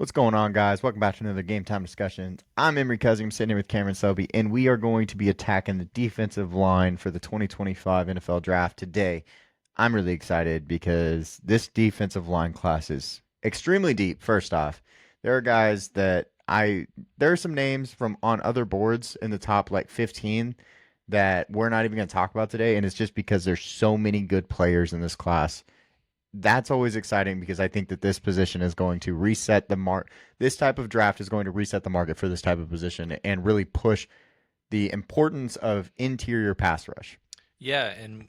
What's going on, guys? Welcome back to another Game Time Discussions. I'm Emery Cousin. I'm sitting here with Cameron Selby, and we are going to be attacking the defensive line for the 2025 NFL Draft today. I'm really excited because this defensive line class is extremely deep, first off. There are guys there are some names from on other boards in the top like 15 that we're not even going to talk about today, and it's just because there's so many good players in this class. That's always exciting because I think that this position is going to reset the mark. This type of draft is going to reset the market for this type of position and really push the importance of interior pass rush. Yeah, and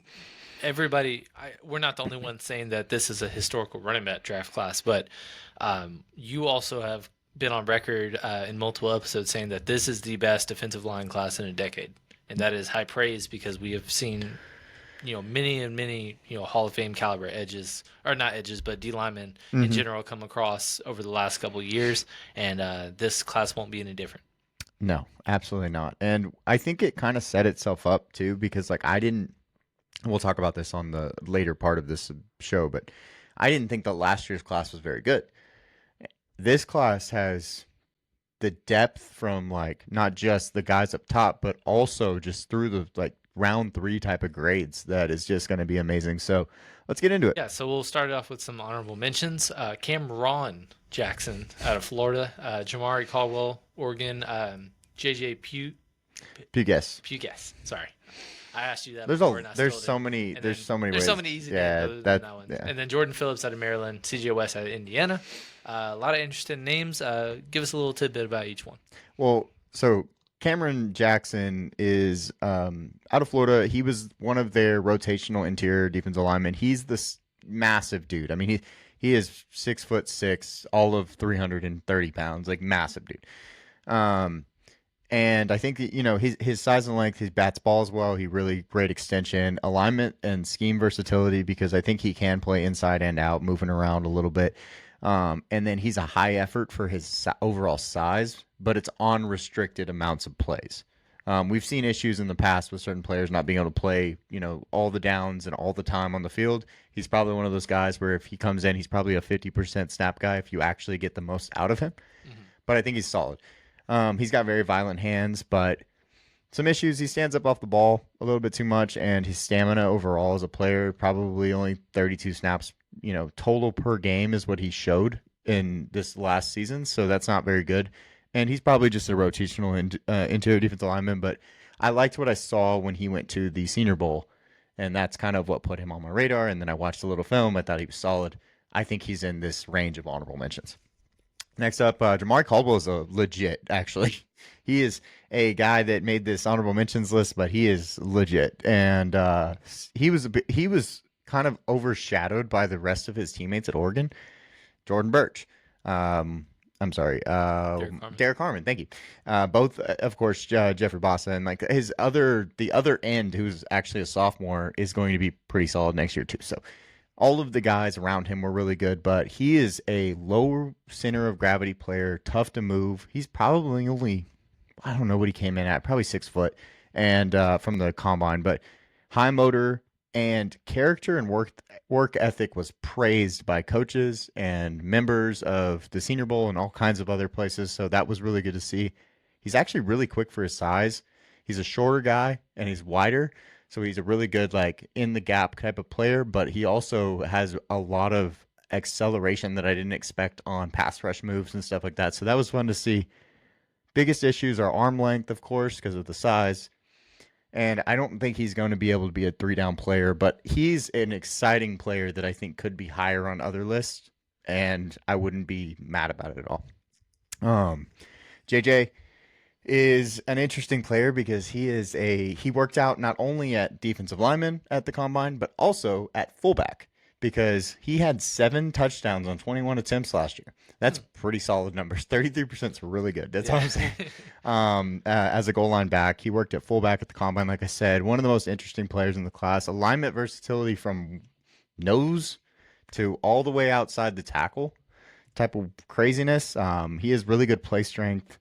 we're not the only ones saying that this is a historical running back draft class, but you also have been on record in multiple episodes saying that this is the best defensive line class in a decade. And that is high praise because we have seen, many and many, Hall of Fame caliber edges, or not edges, but D linemen in general come across over the last couple of years, and this class won't be any different. No, absolutely not. And I think it kind of set itself up too because we'll talk about this on the later part of this show, but I didn't think that last year's class was very good. This class has the depth from like not just the guys up top, but also just through the like round three type of grades that is just going to be amazing. So let's get into it. Yeah, so we'll start it off with some honorable mentions. Cameron Jackson out of Florida, Jamari Caldwell, Oregon, JJ Pugues. Pugues. Sorry, I asked you that There's before, and I there's still so didn't. many And there's then so many there's ways. so many easy Yeah, names other than that that one. yeah. And then Jordan Phillips out of Maryland, CJ West out of Indiana. A lot of interesting names. Give us a little tidbit about each one. Well, so Cameron Jackson is out of Florida. He was one of their rotational interior defensive linemen. He's this massive dude. I mean, he is 6'6", all of 330 pounds, like massive dude. And I think that, his size and length, he bats balls well. He really great extension, alignment, and scheme versatility because I think he can play inside and out, moving around a little bit. And then he's a high effort for his overall size, but it's on restricted amounts of plays. We've seen issues in the past with certain players not being able to play, all the downs and all the time on the field. He's probably one of those guys where if he comes in, he's probably a 50% snap guy if you actually get the most out of him. Mm-hmm. But I think he's solid. He's got very violent hands, but some issues. He stands up off the ball a little bit too much, and his stamina overall as a player, probably only 32 snaps, total per game is what he showed in this last season. So that's not very good. And he's probably just a rotational interior defensive lineman, but I liked what I saw when he went to the Senior Bowl, and that's kind of what put him on my radar. And then I watched a little film. I thought he was solid. I think he's in this range of honorable mentions. Next up, Jamari Caldwell is a legit, actually. He is a guy that made this honorable mentions list, but he is legit. And he was kind of overshadowed by the rest of his teammates at Oregon. Jordan Birch. I'm sorry, Derek Harmon. Thank you. Both, of course, Jeffrey Bossa, and like the other end, who's actually a sophomore, is going to be pretty solid next year too. So all of the guys around him were really good, but he is a low center of gravity player, tough to move. He's probably only, I don't know what he came in at, probably 6 foot, and from the combine, but high motor and character and work ethic was praised by coaches and members of the Senior Bowl and all kinds of other places. So that was really good to see. He's actually really quick for his size. He's a shorter guy and he's wider. So he's a really good, like, in the gap type of player, but he also has a lot of acceleration that I didn't expect on pass rush moves and stuff like that. So that was fun to see. Biggest issues are arm length, of course, because of the size. And I don't think he's going to be able to be a 3-down player, but he's an exciting player that I think could be higher on other lists, and I wouldn't be mad about it at all. JJ is an interesting player because he worked out not only at defensive lineman at the combine, but also at fullback because he had 7 touchdowns on 21 attempts last year. That's pretty solid numbers. 33% is really good. That's all I'm saying. As a goal line back, he worked at fullback at the combine, like I said. One of the most interesting players in the class. Alignment versatility from nose to all the way outside the tackle type of craziness. He has really good play strength.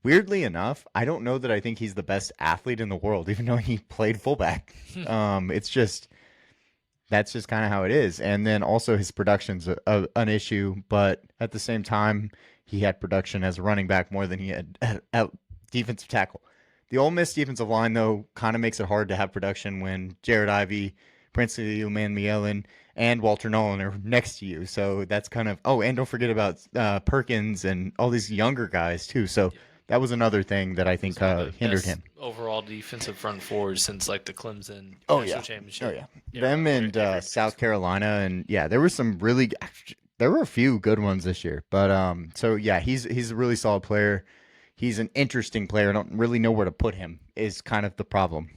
Weirdly enough, I don't know that I think he's the best athlete in the world, even though he played fullback. It's just that's just kind of how it is. And then also his production's an issue, but at the same time, he had production as a running back more than he had at defensive tackle. The Ole Miss defensive line, though, kind of makes it hard to have production when Jared Ivey, Princely Uman and Walter Nolan are next to you. So that's kind of, oh, and don't forget about Perkins and all these younger guys, too. So Yeah. that was another thing that I It was think one of the hindered best him. overall defensive front fours since like the Clemson Oh national yeah, oh championship yeah. era, Them where and everybody was. South Carolina, and yeah, there were some really. There were a few good ones this year, but so yeah, he's a really solid player. He's an interesting player. I don't really know where to put him. Is kind of the problem.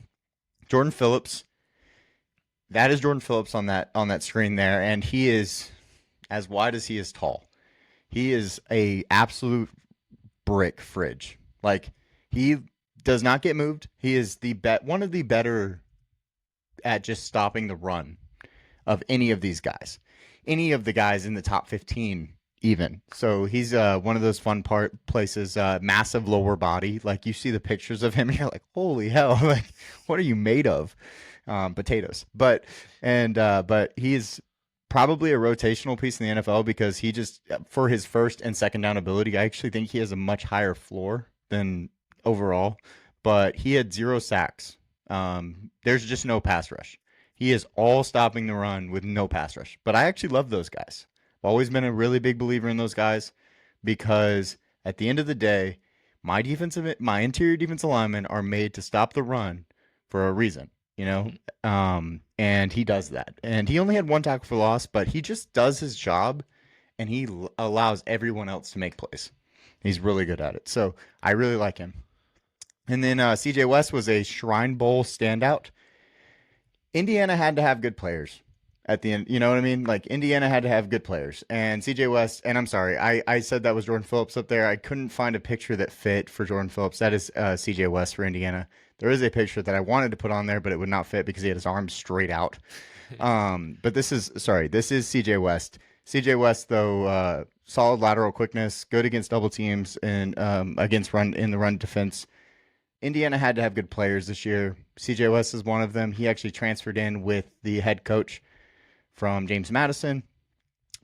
Jordan Phillips. That is Jordan Phillips on that screen there, and he is as wide as he is tall. He is a absolute brick fridge. Like he does not get moved. He is one of the better at just stopping the run of any of these guys, any of the guys in the top 15 even. So he's one of those fun places, massive lower body. Like you see the pictures of him and you're like, holy hell, like what are you made of? Potatoes. But he's probably a rotational piece in the NFL because he just for his first and second down ability, I actually think he has a much higher floor than overall. But he had 0 sacks. There's just no pass rush. He is all stopping the run with no pass rush. But I actually love those guys. I've always been a really big believer in those guys because at the end of the day, my interior defensive linemen are made to stop the run for a reason, you know? Mhm. And he does that. And he only had 1 tackle for loss, but he just does his job and he allows everyone else to make plays. He's really good at it. So I really like him. And then CJ West was a Shrine Bowl standout. Indiana had to have good players at the end. You know what I mean? Like Indiana had to have good players. And CJ West, and I'm sorry, I said that was Jordan Phillips up there. I couldn't find a picture that fit for Jordan Phillips. That is CJ West for Indiana. There is a picture that I wanted to put on there, but it would not fit because he had his arms straight out. But this is CJ West. CJ West, though, solid lateral quickness, good against double teams and against run in the run defense. Indiana had to have good players this year. CJ West is one of them. He actually transferred in with the head coach from James Madison,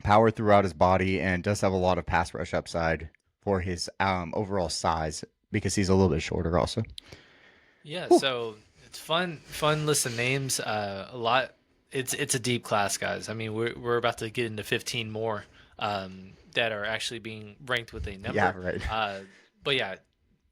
power throughout his body, and does have a lot of pass rush upside for his overall size because he's a little bit shorter also. Yeah, Whew. so it's fun list of names. A lot. It's a deep class, guys. I mean, we're about to get into 15 more that are actually being ranked with a Yeah, number. right. But yeah,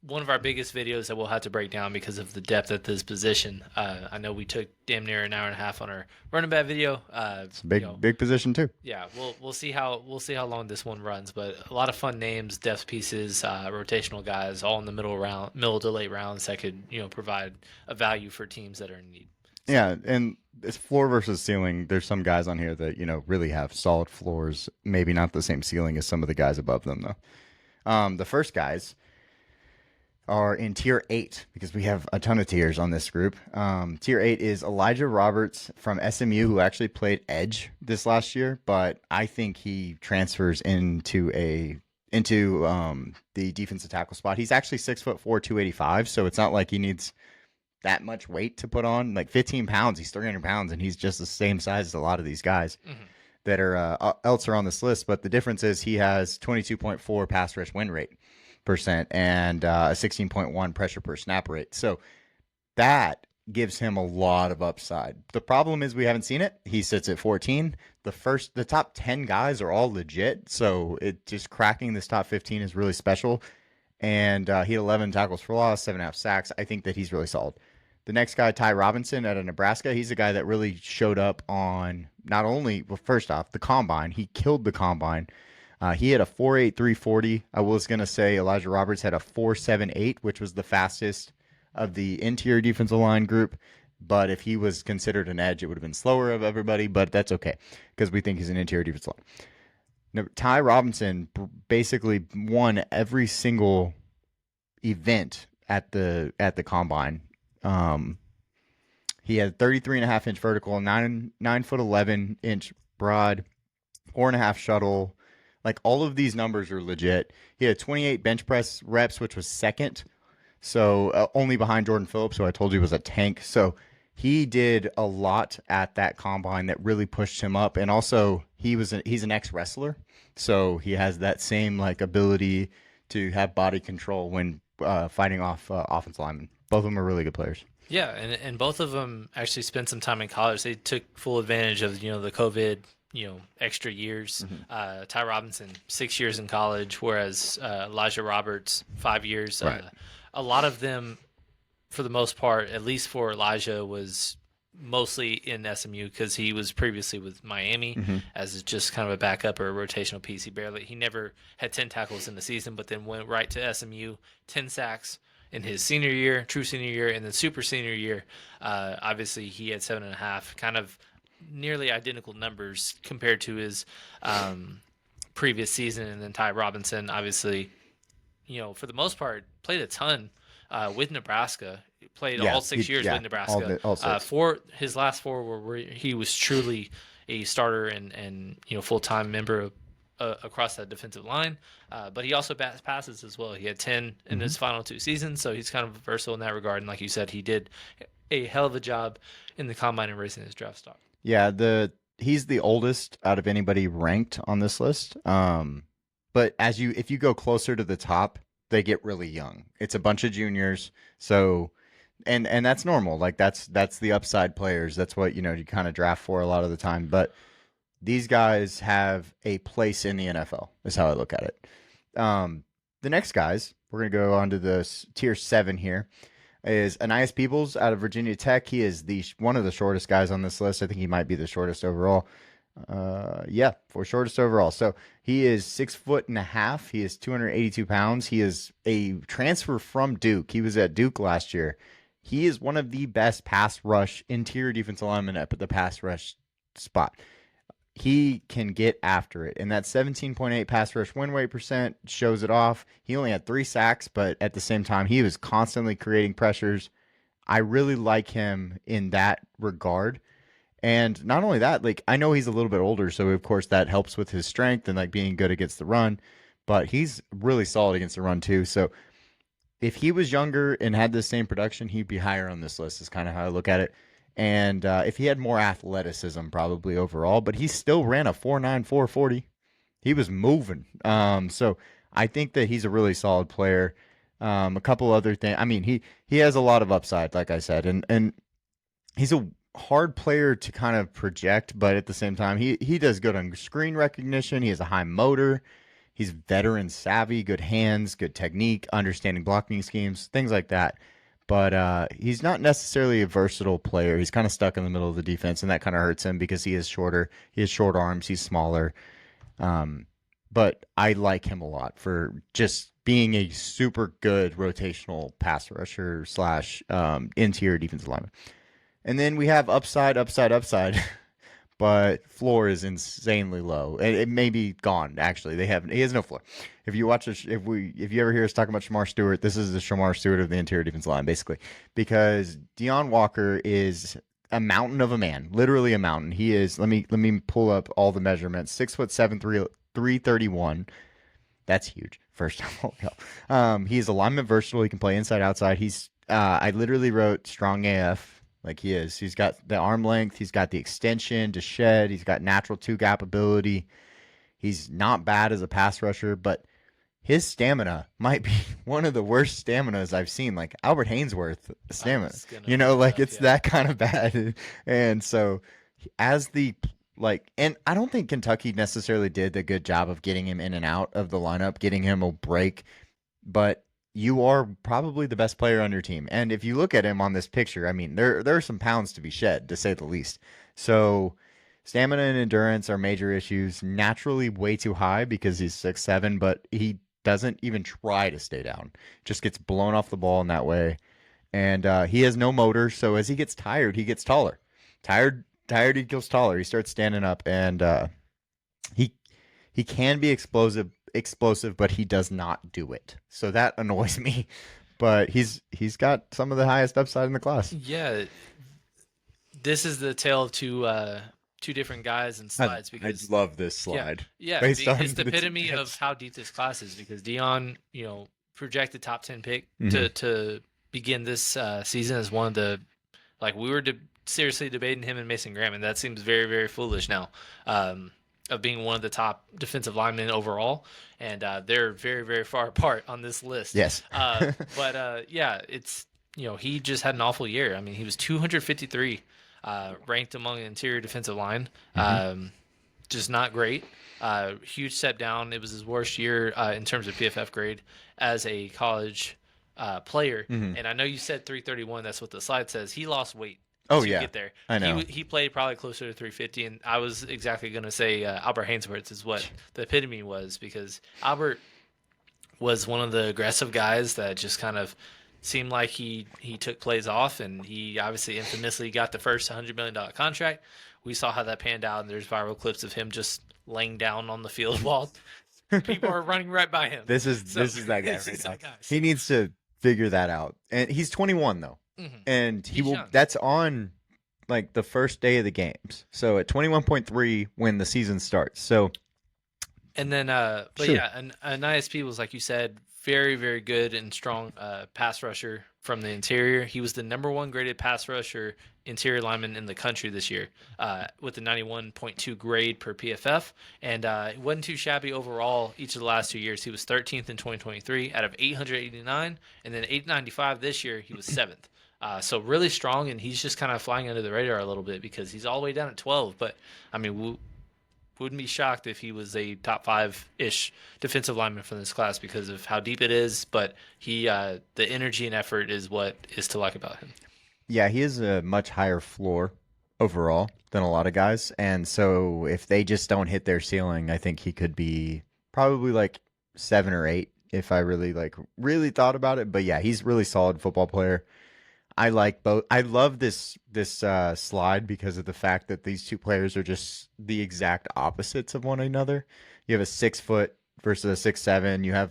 one of our biggest videos that we'll have to break down because of the depth at this position. I know we took damn near an hour and a half on our running back video. It's a big position too. Yeah, we'll see how long this one runs, but a lot of fun names, depth pieces, rotational guys, all in the middle to late rounds that could provide a value for teams that are in need. So Yeah, and it's floor versus ceiling. There's some guys on here that really have solid floors. Maybe not the same ceiling as some of the guys above them though. The first guys are in tier 8 because we have a ton of tiers on this group. Tier 8 is Elijah Roberts from SMU, who actually played edge this last year, but I think he transfers into the defensive tackle spot. He's actually 6'4", 285, so it's not like he needs that much weight to put on. Like 15 pounds, he's 300 pounds, and he's just the same size as a lot of these guys mhm. that are else are on this list. But the difference is he has 22.4 pass rush win rate percent and a 16.1 pressure per snap rate. So that gives him a lot of upside. The problem is we haven't seen it. He sits at 14. The top 10 guys are all legit. So it just cracking this top 15 is really special. And he had 11 tackles for loss, 7.5 sacks. I think that he's really solid. The next guy, Ty Robinson out of Nebraska, he's a guy that really showed up on not only, well, first off, the combine. He killed the combine. He had a 4.8 340. I was going to say Elijah Roberts had a 4.78, which was the fastest of the interior defensive line group. But if he was considered an edge, it would have been slower of everybody. But that's okay because we think he's an interior defensive line. Ty Robinson basically won every single event at the combine. Um, he had 33.5-inch vertical, 9 foot 11-inch broad, 4.5 shuttle. Like all of these numbers are legit. He had 28 bench press reps, which was second. So only behind Jordan Phillips, who I told you was a tank. So he did a lot at that combine that really pushed him up, and also he's an ex wrestler, so he has that same like ability to have body control when fighting off offensive linemen. Both of them are really good players. Yeah, and both of them actually spent some time in college. They took full advantage of the COVID extra years. Mm-hmm. Ty Robinson 6 years in college, whereas Elijah Roberts 5 years. Right. A lot of them, for the most part, at least for Elijah, was mostly in SMU because he was previously with Miami Mm-hmm. as just kind of a backup or a rotational piece. He never had 10 tackles in the season, but then went right to SMU, 10 sacks in his senior year, true senior year, and then super senior year. Obviously, he had 7.5, kind of nearly identical numbers compared to his previous season. And then Ty Robinson, obviously, for the most part, played a ton with Nebraska. He played Yeah, all 6 years with Nebraska. all six. For his last four were where he was truly a starter and full time member of, across that defensive line. But he also passes as well. He had 10 in his final 2 seasons, so he's kind of versatile in that regard. And like you said, he did a hell of a job in the combine and raising his draft stock. Yeah, he's the oldest out of anybody ranked on this list. But if you go closer to the top, they get really young. It's a bunch of juniors, so and that's normal. Like that's the upside players. That's what you kind of draft for a lot of the time. But these guys have a place in the NFL. Is how I look at it. The next guys we're gonna go on to the tier 7 here is Anais Peebles out of Virginia Tech. He is one of the shortest guys on this list. I think he might be the shortest overall. Yeah, for shortest overall. So he is 6'1.5". He is 282 pounds. He is a transfer from Duke. He was at Duke last year. He is one of the best pass rush interior defensive linemen at the pass rush spot. He can get after it. And that 17.8 pass rush win rate percent shows it off. He only had 3 sacks, but at the same time, he was constantly creating pressures. I really like him in that regard. And not only that, like I know he's a little bit older, so of course that helps with his strength and like being good against the run, but he's really solid against the run too. So if he was younger and had the same production, he'd be higher on this list is kind of how I look at it. And if he had more athleticism, probably overall, but he still ran a 4.9 4.40. He was moving. So I think that he's a really solid player. A couple other things. I mean, he has a lot of upside, like I said, and he's a hard player to kind of project, but at the same time, he does good on screen recognition. He has a high motor. He's veteran savvy, good hands, good technique, understanding blocking schemes, things like that. But he's not necessarily a versatile player. He's kind of stuck in the middle of the defense, and that kind of hurts him because he is shorter. He has short arms. He's smaller. But I like him a lot for just being a super good rotational pass rusher slash interior defensive lineman. And then we have upside, but floor is insanely low. It may be gone. Actually, he has no floor. If you watch if you ever hear us talking about Shamar Stewart, this is the Shamar Stewart of the interior defense line, basically, because Deion Walker is a mountain of a man, literally a mountain. He is. Let me pull up all the measurements. 6'7", 331. That's huge. First of all, he is alignment versatile. He can play inside, outside. I literally wrote strong AF. Like he is. He's got the arm length. He's got the extension to shed. He's got natural 2-gap ability. He's not bad as a pass rusher, but his stamina might be one of the worst staminas I've seen. Like Albert Hainsworth stamina. It's that kind of bad. And so and I don't think Kentucky necessarily did a good job of getting him in and out of the lineup, getting him a break, but you are probably the best player on your team. And if you look at him on this picture, I mean, there are some pounds to be shed, to say the least. So stamina and endurance are major issues. Naturally way too high because he's 6'7", but he doesn't even try to stay down. Just gets blown off the ball in that way. And he has no motor, so as he gets tired, he gets taller. Tired, he gets taller. He starts standing up, and he can be explosive, but he does not do it. So that annoys me. But he's got some of the highest upside in the class. Yeah, this is the tale of two different guys and slides because I love this slide. Yeah, it's the epitome of how deep this class is because Deion, projected top 10 pick to begin this season as one of the Like we were seriously debating him and Mason Graham, and that seems very, very foolish now. Of being one of the top defensive linemen overall, and they're very, very far apart on this list. Yes. But yeah, it's he just had an awful year. I mean, he was 253 ranked among the interior defensive line. Hmm. Just not great. Huge step down. It was his worst year in terms of PFF grade as a college player. Hmm. And I know you said 331. That's what the slide says. He lost weight Oh to yeah, get there. I know. He played probably closer to 350, and I was exactly going to say Albert Hainsworth is what the epitome was, because Albert was one of the aggressive guys that just kind of seemed like he took plays off, and he obviously infamously got the first $100 million contract. We saw how that panned out, and there's viral clips of him just laying down on the field while people are running right by him. This is that guy this right is now. that guy. He needs to figure that out. And he's 21 though. Mhm. And he He's will young. that's on like the first day of the games. So at 21.3 when the season starts. So And then, but Sure. yeah, an ISP was, like you said, very, very good and strong pass rusher from the interior. He was the number one graded pass rusher interior lineman in the country this year with a 91.2 grade per PFF. And it wasn't too shabby overall each of the last 2 years. He was 13th in 2023 out of 889. And then 895 this year, he was 7th. So really strong, and he's just kind of flying under the radar a little bit because he's all the way down at 12. But, I mean, wouldn't be shocked if he was a top 5-ish defensive lineman from this class because of how deep it is. But the energy and effort is what is to like about him. yeah, he has a much higher floor overall than a lot of guys. And so if they just don't hit their ceiling, I think he could be probably like 7 or 8 if I really thought about it. But yeah, he's a really solid football player. I like both. I love this slide because of the fact that these two players are just the exact opposites of one another. You have a 6 foot versus a 6'7". You have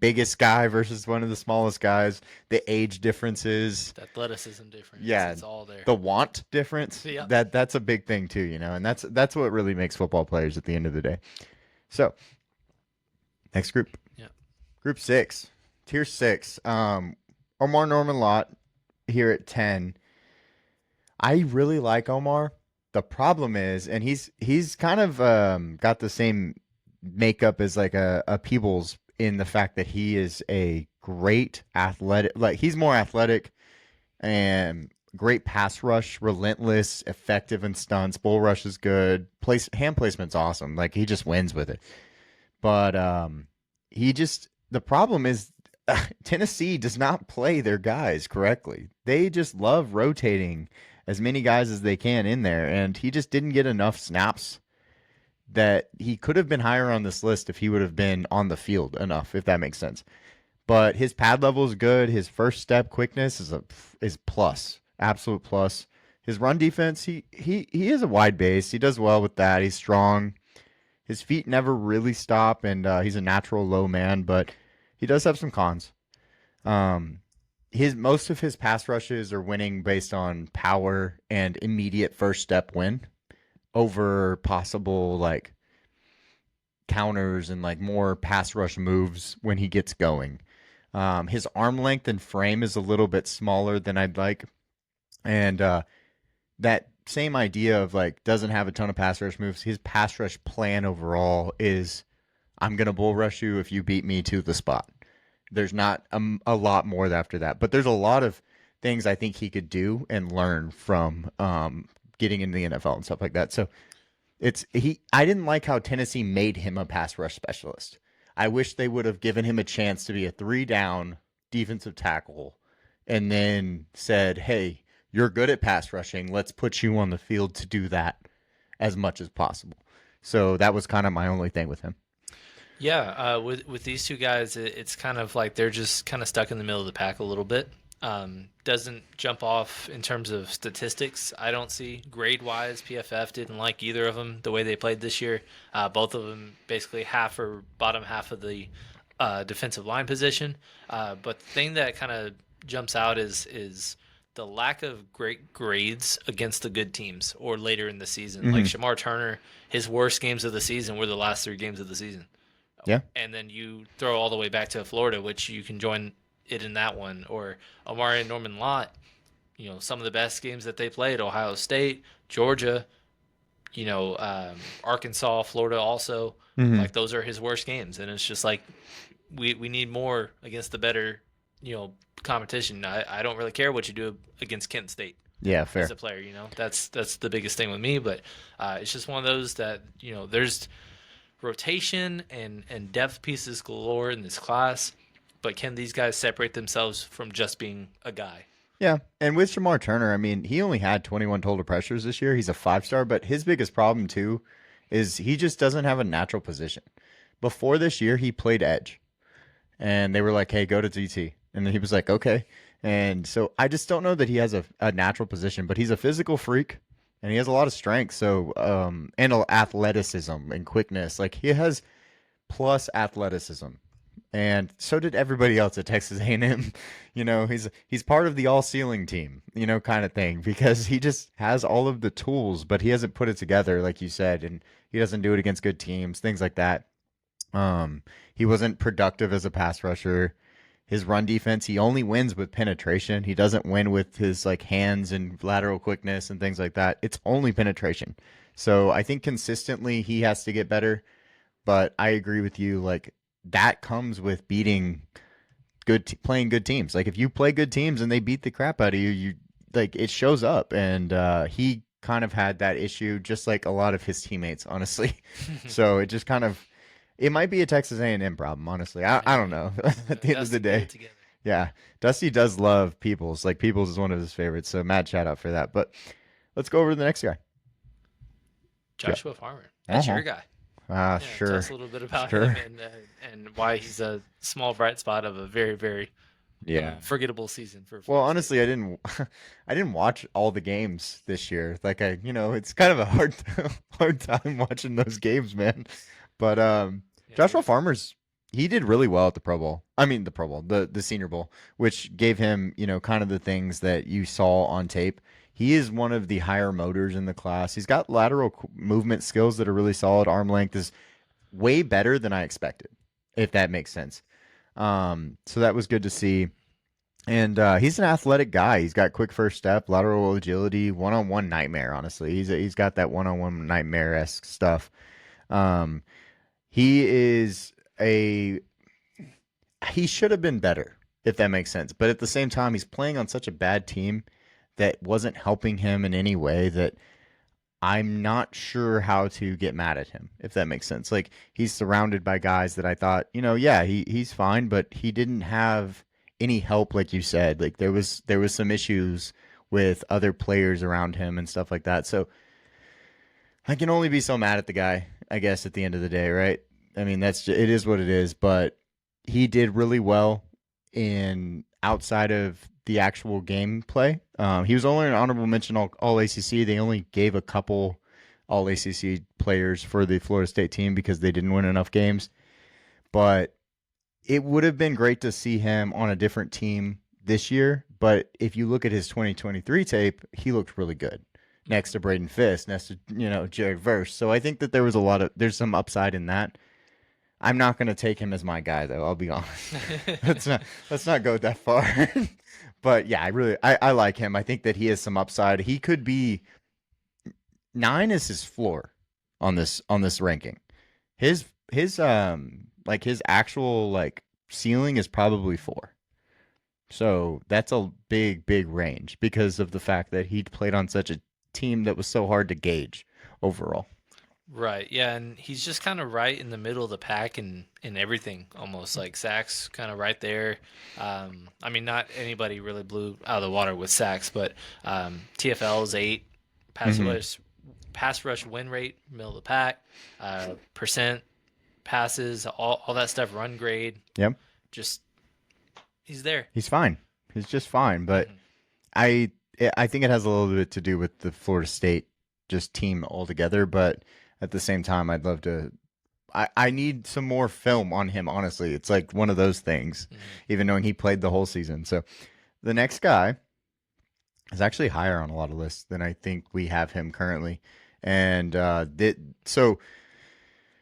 biggest guy versus one of the smallest guys. The age differences, The athleticism difference. yeah, It's all there. the want difference. Yeah. That's a big thing too, and that's what really makes football players at the end of the day. So next group, Yeah. Group 6, Tier 6. Omar Norman Lott here at 10. I really like Omar. The problem is, and he's kind of got the same makeup as like a Peebles in the fact that he is a great athletic, like he's more athletic and great pass rush, relentless, effective in stunts. Bull rush is good. Hand placement's awesome. Like he just wins with it. But the problem is Tennessee does not play their guys correctly. They just love rotating as many guys as they can in there, and he just didn't get enough snaps that he could have been higher on this list if he would have been on the field enough, if that makes sense. But his pad level is good. His first step quickness is plus, absolute plus. His run defense, he is a wide base. He does well with that. He's strong. His feet never really stop, and he's a natural low man, but he does have some cons. Most of his pass rushes are winning based on power and immediate first step win over possible like counters and like more pass rush moves when he gets going. His arm length and frame is a little bit smaller than I'd like, and that same idea of like doesn't have a ton of pass rush moves. His pass rush plan overall is I'm gonna bull rush you if you beat me to the spot. There's not a lot more after that, but there's a lot of things I think he could do and learn from getting into the NFL and stuff like that. So I didn't like how Tennessee made him a pass rush specialist. I wish they would have given him a chance to be a 3-down defensive tackle and then said, "Hey, you're good at pass rushing. Let's put you on the field to do that as much as possible." So that was kind of my only thing with him. Yeah, with these two guys, it's kind of like they're just kind of stuck in the middle of the pack a little bit. Doesn't jump off in terms of statistics. I don't see grade wise. PFF didn't like either of them the way they played this year. Both of them basically half or bottom half of the defensive line position. But the thing that kind of jumps out is the lack of great grades against the good teams or later in the season. Like Shamar Turner, his worst games of the season were the last 3 games of the season. Yeah. And then you throw all the way back to Florida, which you can join it in that one. Or Omari and Norman Lott, some of the best games that they played, Ohio State, Georgia, Arkansas, Florida also, Hmm. like those are his worst games. And it's just like we need more against the better, competition. I don't really care what you do against Kent State Yeah, as fair. a player. That's the biggest thing with me. But it's just one of those that there's rotation and depth pieces galore in this class. But can these guys separate themselves from just being a guy? Yeah, and with Shamar Turner, I mean, he only had 21 total pressures this year. He's a 5-star, but his biggest problem too is he just doesn't have a natural position. Before this year, he played edge, and they were like, "Hey, go to DT," and then he was like, "Okay." And so I just don't know that he has a natural position, but he's a physical freak, and he has a lot of strength. So and athleticism and quickness. Like he has plus athleticism, and so did everybody else at Texas A&M. He's part of the all ceiling team, kind of thing, because he just has all of the tools, but he hasn't put it together, like you said, and he doesn't do it against good teams, things like that. Um, he wasn't productive as a pass rusher. His run defense, he only wins with penetration. He doesn't win with his like hands and lateral quickness and things like that. It's only penetration. So I think consistently he has to get better. But I agree with you. Like that comes with beating playing good teams. Like if you play good teams and they beat the crap out of you, you like it shows up. And he kind of had that issue, just like a lot of his teammates, honestly. So it just kind of it might be a Texas A&M problem, honestly. I don't know. At the end of the Dusty, get day, it together. yeah, Dusty does love Peoples. Like Peoples is one of his favorites. So mad shout out for that. But let's go over to the next guy. Yeah. Joshua Farmer, Uh that's huh. your guy. Yeah, tell Sure. us a little bit about him Sure. and why he's a small bright spot of a very very Yeah. forgettable season for Well, Florida State. honestly, I didn't I didn't watch all the games this year. Like it's kind of a hard time watching those games, man. But Yeah, Joshua you're fine. Farmer's he did really well at the Pro Bowl. I mean, the Pro Bowl, the Senior Bowl, which gave him, kind of the things that you saw on tape. He is one of the higher motors in the class. He's got lateral movement skills that are really solid. Arm length is way better than I expected, if that makes sense. So that was good to see. And he's an athletic guy. He's got quick first step, lateral agility, one-on-one nightmare. Honestly, he's got that one-on-one nightmare esque stuff. Um, he is a he should have been better, if that makes sense. But at the same time, he's playing on such a bad team that wasn't helping him in any way that I'm not sure how to get mad at him, if that makes sense. Like he's surrounded by guys that I thought, yeah, he's fine, but he didn't have any help, like you said. Like there was some issues with other players around him and stuff like that. So I can only be so mad at the guy, I guess, at the end of the day, right? I mean, it is what it is, but he did really well in outside of the actual gameplay. He was only an honorable mention all ACC. They only gave a couple all ACC players for the Florida State team because they didn't win enough games. But it would have been great to see him on a different team this year. But if you look at his 2023 tape, he looked really good next to Braden Fisk, next to Jared Verse. So I think that there's some upside in that. I'm not going to take him as my guy though. I'll be honest. let's not let's not go that far. But yeah, I like him. I think that he has some upside. He could be 9 is his floor on this ranking. His actual like ceiling is probably 4. So that's a big range because of the fact that he played on such a team that was so hard to gauge overall. Right. Yeah, and he's just kind of right in the middle of the pack in everything, almost like sacks, kind of right there. I mean, not anybody really blew out of the water with sacks, but TFL is 8, pass Hmm. rush, pass rush win rate, middle of the pack, percent passes, all that stuff, run grade, Yep. just he's there. He's fine. He's just fine, but Hmm. I I think it has a little bit to do with the Florida State just team altogether, but at the same time I'd love to I need some more film on him, honestly. It's like one of those things, Hmm. even knowing he played the whole season. So the next guy is actually higher on a lot of lists than I think we have him currently. And so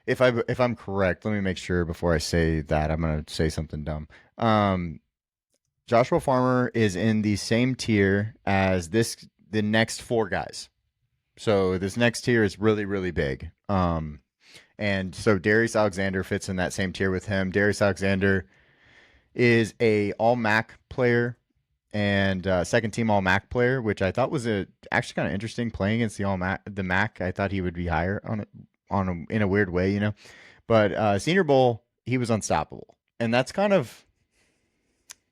if I'm correct, let me make sure before I say that I'm gonna say something dumb. Um Joshua Farmer is in the same tier as the next four guys. So this next tier is really, really big. And so Darius Alexander fits in that same tier with him. Darius Alexander is a All MAC player and second team All MAC player, which I thought was actually kind of interesting playing against the MAC. I thought he would be higher in a weird way, you know. But Senior Bowl, he was unstoppable, and that's kind of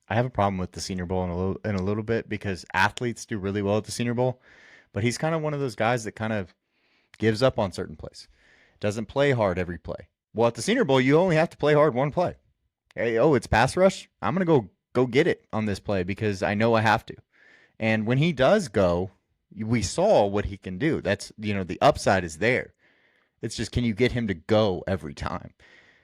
I have a problem with the Senior Bowl in a little bit because athletes do really well at the Senior Bowl, but he's kind of one of those guys that kind of gives up on certain plays, doesn't play hard every play. Well, at the Senior Bowl, you only have to play hard one play. Hey, oh, it's pass rush. I'm gonna go get it on this play because I know I have to. And when he does go, we saw what he can do. That's the upside is there. It's just can you get him to go every time?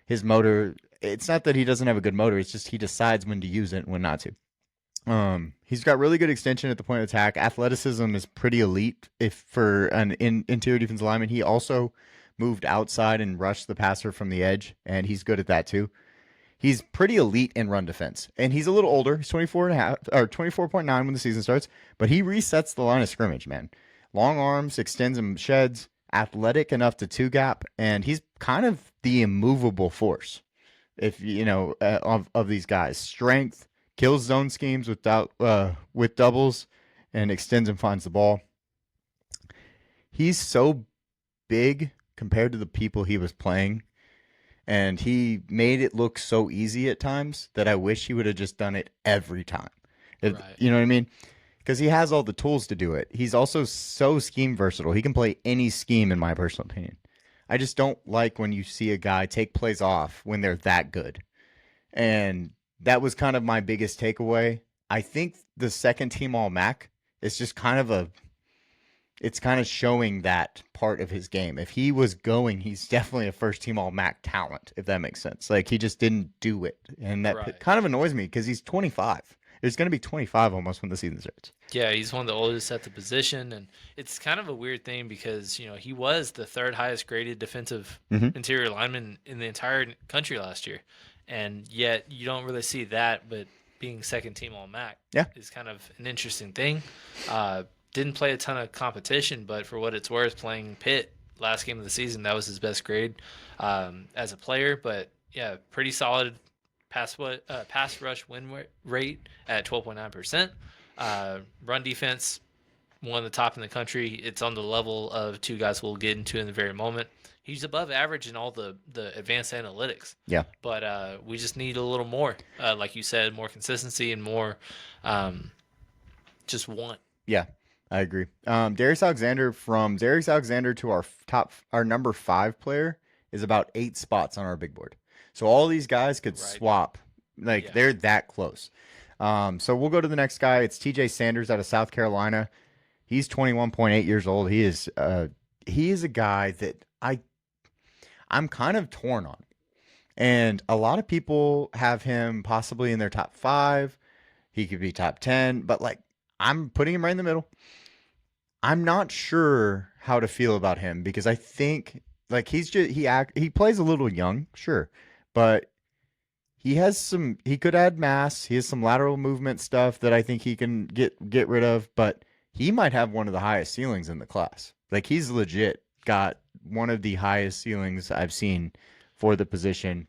His motor. It's not that he doesn't have a good motor. It's just he decides when to use it and when not to. He's got really good extension at the point of attack. Athleticism is pretty elite if for an interior defensive lineman. He also moved outside and rushed the passer from the edge, and he's good at that too. He's pretty elite in run defense, and he's a little older. He's 24 and a half or 24.9 when the season starts, but he resets the line of scrimmage, man. Long arms, extends and sheds, athletic enough to two gap, and he's kind of the immovable force. If of these guys, strength, kills zone schemes with doubles, and extends and finds the ball. He's so big compared to the people he was playing, and he made it look so easy at times that I wish he would have just done it every time. Right. You know what I mean? Because he has all the tools to do it. He's also so scheme versatile. He can play any scheme, in my personal opinion. I just don't like when you see a guy take plays off when they're that good. And that was kind of my biggest takeaway. I think the second team All MAC is just kind of it's kind of showing that part of his game. If he was going, he's definitely a first team All MAC talent, if that makes sense. Like he just didn't do it. And that Right. kind of annoys me because he's 25. There's going to be 25 almost when the season starts. Yeah, he's one of the oldest at the position, and it's kind of a weird thing because he was the third highest graded defensive Mm-hmm. interior lineman in the entire country last year, and yet you don't really see that. But being second team All MAC Yeah. is kind of an interesting thing. Didn't play a ton of competition, but for what it's worth, playing Pitt last game of the season, that was his best grade as a player. But yeah, pretty solid pass rush win rate at 12.9%. Run defense, one of the top in the country. It's on the level of two guys we'll get into in the very moment. He's above average in all the advanced analytics. Yeah. But we just need a little more, like you said, more consistency and more just want. Yeah, I agree. Darius Alexander to our number 5 player is about 8 spots on our big board. So all these guys could swap. Like they're that close. So we'll go to the next guy. It's TJ Sanders out of South Carolina. He's 21.8 years old. He is a guy that I'm kind of torn on. And a lot of people have him possibly in their top 5. He could be top 10, but like I'm putting him right in the middle. I'm not sure how to feel about him because I think like he plays a little young, sure, but he could add mass. He has some lateral movement stuff that I think he can get rid of, but he might have one of the highest ceilings in the class. Like he's legit got one of the highest ceilings I've seen for the position.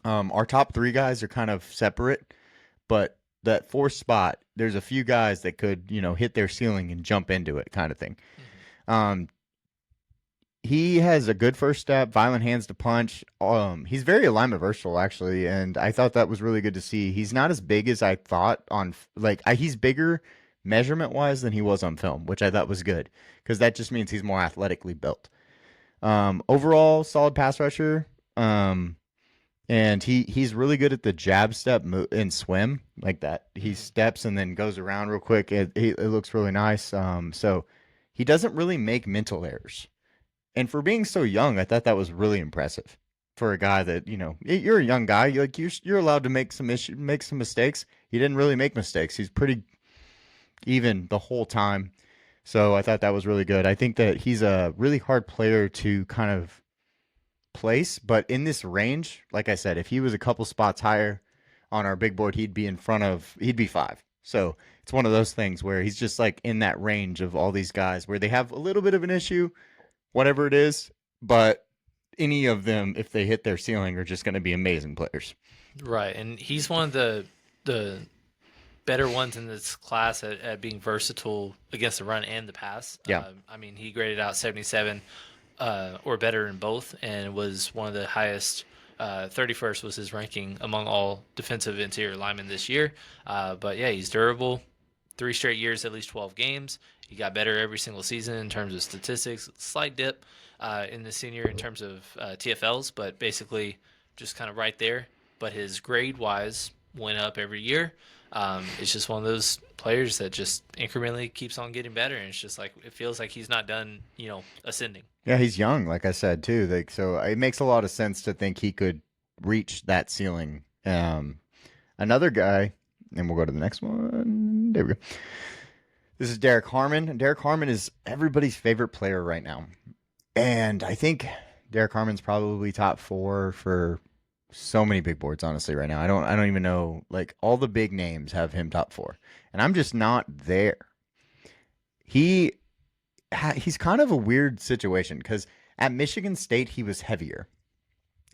Our top 3 guys are kind of separate, but that 4th spot, there's a few guys that could, hit their ceiling and jump into it kind of thing. Mm-hmm. He has a good first step, violent hands to punch. He's very alignment versatile, actually, and I thought that was really good to see. He's not as big as I thought he's bigger measurement-wise than he was on film, which I thought was good because that just means he's more athletically built. Overall, solid pass rusher, and he's really good at the jab step and swim like that. He steps and then goes around real quick. It looks really nice. So he doesn't really make mental errors. And for being so young, I thought that was really impressive for a guy that, you're a young guy. You're allowed to make some mistakes. He didn't really make mistakes. He's pretty even the whole time. So I thought that was really good. I think that he's a really hard player to kind of place, but in this range, like I said, if he was a couple spots higher on our big board, he'd be 5. So it's one of those things where he's just like in that range of all these guys where they have a little bit of an issue, whatever it is, but any of them, if they hit their ceiling, are just going to be amazing players. Right, and he's one of the better ones in this class at being versatile against the run and the pass. Yeah. I mean, he graded out 77 or better in both, and was one of the highest. 31st was his ranking among all defensive interior linemen this year. But yeah, he's durable. 3 straight years, at least 12 games. He got better every single season in terms of statistics. Slight dip in the senior in terms of TFLs, but basically just kind of right there. But his grade wise went up every year. It's just one of those players that just incrementally keeps on getting better, and it's just like it feels like he's not done, ascending. Yeah, he's young, like I said too. Like, so it makes a lot of sense to think he could reach that ceiling. Another guy, and we'll go to the next one. There we go. This is Derek Harmon. Derek Harmon is everybody's favorite player right now, and I think Derek Harmon's probably top 4 for so many big boards. Honestly, right now, I don't even know. Like all the big names have him top 4, and I'm just not there. He he's kind of a weird situation because at Michigan State he was heavier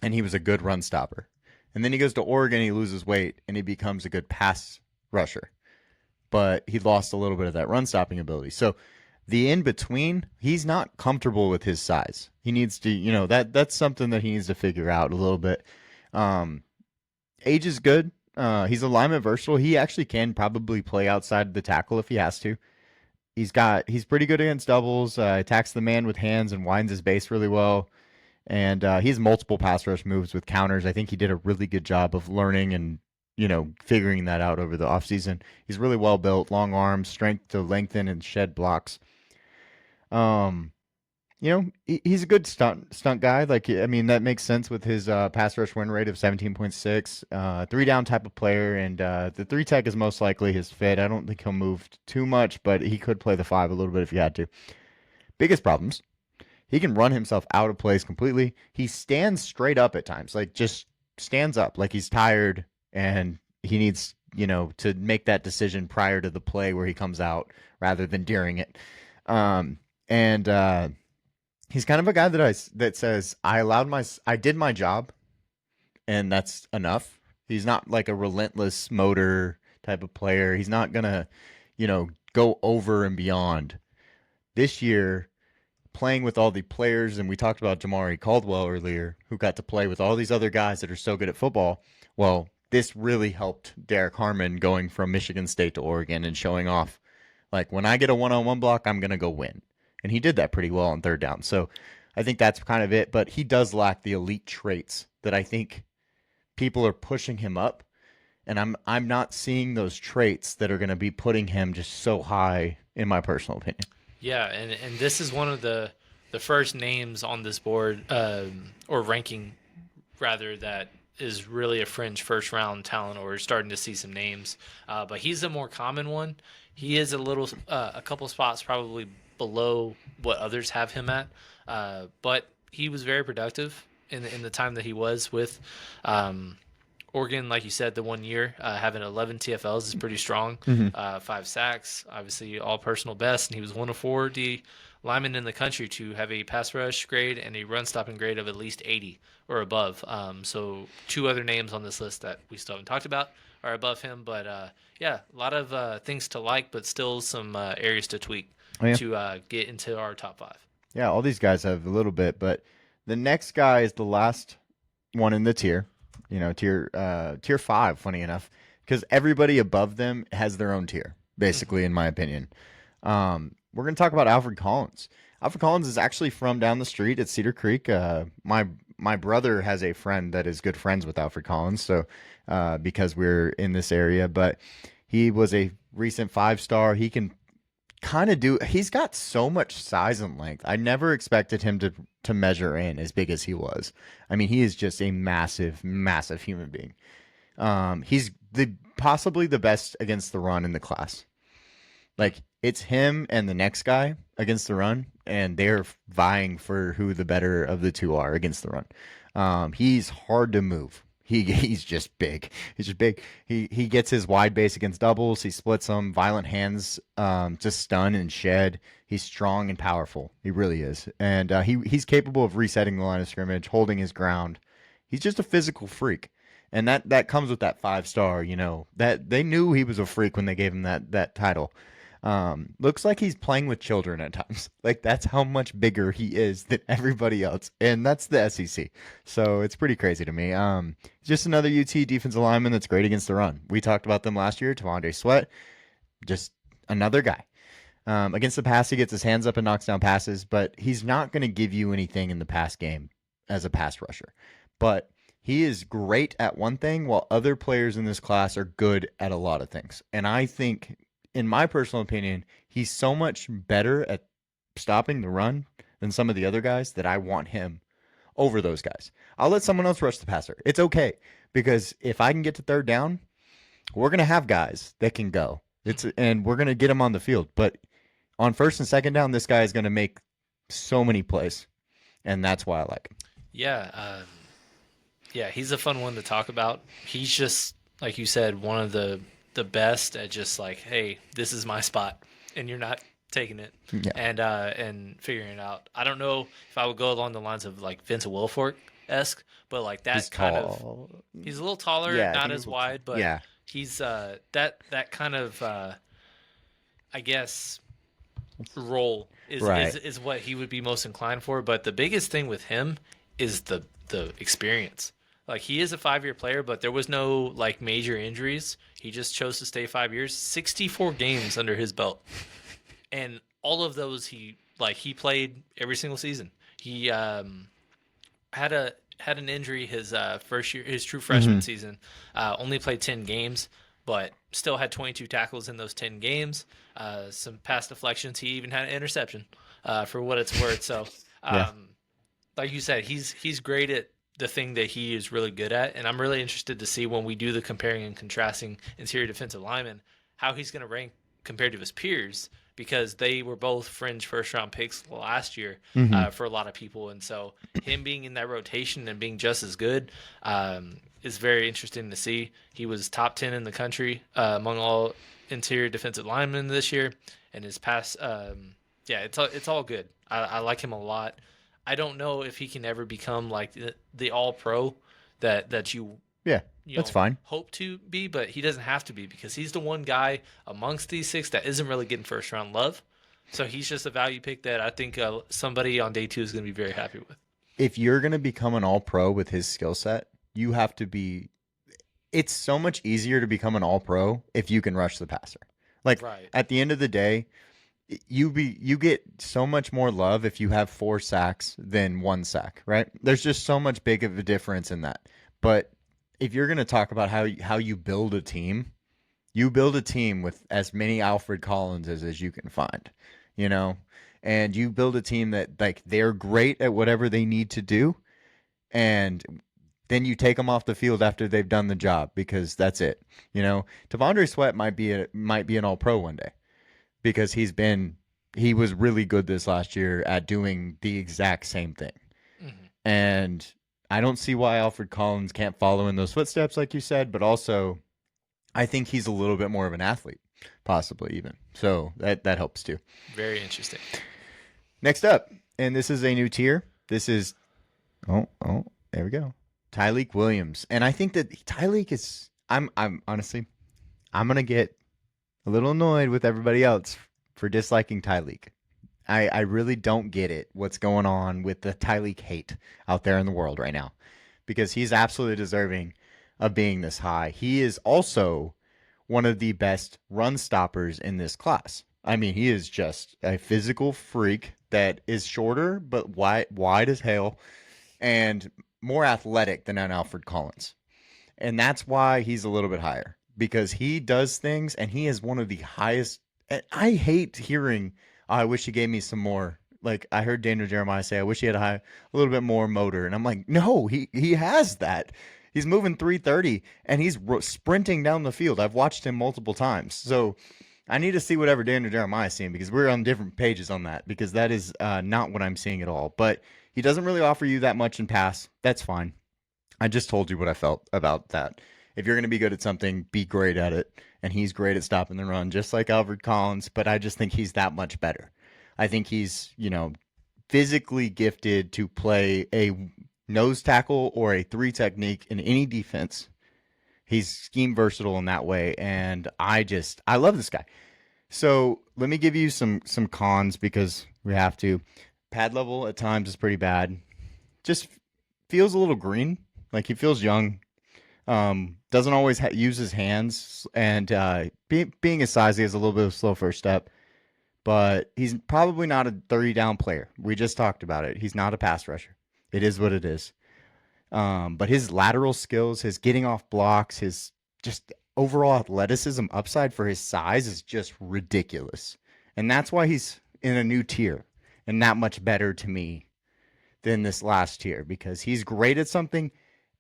and he was a good run stopper. And then he goes to Oregon, he loses weight, and he becomes a good pass rusher. But he lost a little bit of that run stopping ability. So the in between, he's not comfortable with his size. He needs to, that's something that he needs to figure out a little bit. Age is good. He's alignment versatile. He actually can probably play outside the tackle if he has to. He's pretty good against doubles. Attacks the man with hands and winds his base really well. And he has multiple pass rush moves with counters. I think he did a really good job of learning and figuring that out over the offseason. He's really well built, long arms, strength to lengthen and shed blocks. He's a good stunt guy. Like, I mean, that makes sense with his pass rush win rate of 17.6. 3-down type of player, and the 3 tech is most likely his fit. I don't think he'll move too much, but he could play the 5 a little bit if he had to. Biggest problems. He can run himself out of place completely. He stands straight up at times, like just stands up like he's tired and he needs, to make that decision prior to the play where he comes out rather than during it. He's kind of a guy that says I did my job and that's enough. He's not like a relentless motor type of player. He's not gonna, go over and beyond. This year, playing with all the players, and we talked about Jamari Caldwell earlier, who got to play with all these other guys that are so good at football. Well, this really helped Derek Harmon going from Michigan State to Oregon and showing off, like, when I get a one-on-one block, I'm going to go win. And he did that pretty well on 3rd down. So I think that's kind of it. But he does lack the elite traits that I think people are pushing him up. And I'm not seeing those traits that are going to be putting him just so high, in my personal opinion. Yeah, and this is one of the first names on this board, or ranking rather, that is really a fringe first round talent, or starting to see some names. But he's a more common one. He is a couple spots probably below what others have him at. But he was very productive in the time that he was with Oregon. Like you said, the 1 year, having 11 TFLs is pretty strong. 5 sacks, obviously all personal best, and he was one of 4 D linemen in the country to have a pass rush grade and a run stopping grade of at least 80 or above. So 2 other names on this list that we still haven't talked about are above him. But yeah, a lot of things to like, but still some areas to tweak to get into our top 5. Yeah, all these guys have a little bit, but the next guy is the last one in the tier. Tier 5, funny enough, because everybody above them has their own tier, basically, in my opinion. We're going to talk about Alfred Collins. Alfred Collins is actually from down the street at Cedar Creek. My brother has a friend that is good friends with Alfred Collins, so because we're in this area, but he was a recent 5-star. He can he's got so much size and length. I never expected him to measure in as big as he was. I mean, he is just a massive, massive human being. He's possibly the best against the run in the class. Like, it's him and the next guy against the run, and they're vying for who the better of the 2 are against the run. He's hard to move. he's just big. He's just big. He gets his wide base against doubles. He splits them. Violent hands, to stun and shed. He's strong and powerful. He really is, and he's capable of resetting the line of scrimmage, holding his ground. He's just a physical freak, and that comes with that 5 star. You know that they knew he was a freak when they gave him that title. Looks like he's playing with children at times. Like that's how much bigger he is than everybody else, and that's the SEC. So it's pretty crazy to me. Just another UT defensive lineman that's great against the run. We talked about them last year. Tavondre Sweat, just another guy. Against the pass, he gets his hands up and knocks down passes, but he's not going to give you anything in the pass game as a pass rusher. But he is great at one thing, while other players in this class are good at a lot of things. And I think, in my personal opinion, he's so much better at stopping the run than some of the other guys that I want him over those guys. I'll let someone else rush the passer. It's okay, because if I can get to third down, we're going to have guys that can go. And we're going to get them on the field. But on first and second down, this guy is going to make so many plays, and that's why I like him. Yeah, yeah, he's a fun one to talk about. He's just, like you said, one of the best at just like, hey, this is my spot, and you're not taking it, Yeah. and figuring it out. I don't know if I would go along the lines of like Vincent Wilfork esque, but like that He's kind tall. of he's a little taller, Yeah, I not think as he's a little wide, but yeah. he's that kind of I guess role Right. is what he would be most inclined for. But the biggest thing with him is the experience. Like he is a 5-year player, but there was no like major injuries. He just chose to stay 5 years, 64 games under his belt, and all of those he played every single season. He had an injury his first year, his true freshman season. Only played 10 games, but still had 22 tackles in those 10 games. Some pass deflections. He even had an interception, for what it's worth. So, Yeah. like you said, he's great at the thing that he is really good at, and I'm really interested to see when we do the comparing and contrasting interior defensive linemen, how he's going to rank compared to his peers, because they were both fringe first round picks last year, for a lot of people, and so him being in that rotation and being just as good, is very interesting to see. He was top 10 in the country, among all interior defensive linemen this year, and his pass, yeah, it's all good. I like him a lot. I don't know if he can ever become like the all pro that Yeah. you That's know fine. hope to be, but he doesn't have to be, because he's the one guy amongst these 6 that isn't really getting first round love. So he's just a value pick that I think somebody on day 2 is going to be very happy with. If you're going to become an all pro with his skill set, you have to be. It's so much easier to become an all pro if you can rush the passer. Like Right. at the end of the day, you get so much more love if you have 4 sacks than 1 sack, right? There's just so much big of a difference in that. But if you're going to talk about how you build a team, you build a team with as many Alfred Collinses as you can find, you know, and you build a team that like they're great at whatever they need to do, and then you take them off the field after they've done the job, because that's it. You know, Tavondre Sweat might be an All Pro one day, because he was really good this last year at doing the exact same thing. Hmm. And I don't see why Alfred Collins can't follow in those footsteps, like you said, but also I think he's a little bit more of an athlete, possibly even. So that helps too. Very interesting. Next up, and this is a new tier. This is there we go. Tyleik Williams. And I think that Tyleik is I'm honestly I'm gonna get a little annoyed with everybody else for disliking Tyleik. I really don't get it, what's going on with the Tyleik hate out there in the world right now, because he's absolutely deserving of being this high. He is also one of the best run stoppers in this class. I mean, he is just a physical freak that is shorter but wide as hell, and more athletic than an Alfred Collins. And that's why he's a little bit higher, because he does things and he is one of the highest. And I hate hearing, "Oh, I wish he gave me some more." Like I heard Daniel Jeremiah say, "I wish he had a little bit more motor." And I'm like, no, he has that. He's moving 330 and he's sprinting down the field. I've watched him multiple times. So I need to see whatever Daniel Jeremiah is seeing, because we're on different pages on that, because that is not what I'm seeing at all. But he doesn't really offer you that much in pass. That's fine. I just told you what I felt about that. If you're going to be good at something, be great at it. And he's great at stopping the run, just like Alfred Collins, but I just think he's that much better. I think he's, physically gifted to play a nose tackle or a three technique in any defense. He's scheme versatile in that way. And I love this guy. So let me give you some cons because we have to. Pad level at times is pretty bad. Just feels a little green. Like he feels young. Doesn't always use his hands, and being his size, he has a little bit of a slow first step. But he's probably not a 30 down player. We just talked about it. He's not a pass rusher. It is what it is. But his lateral skills, his getting off blocks, his just overall athleticism upside for his size is just ridiculous. And that's why he's in a new tier and that much better to me than this last tier because he's great at something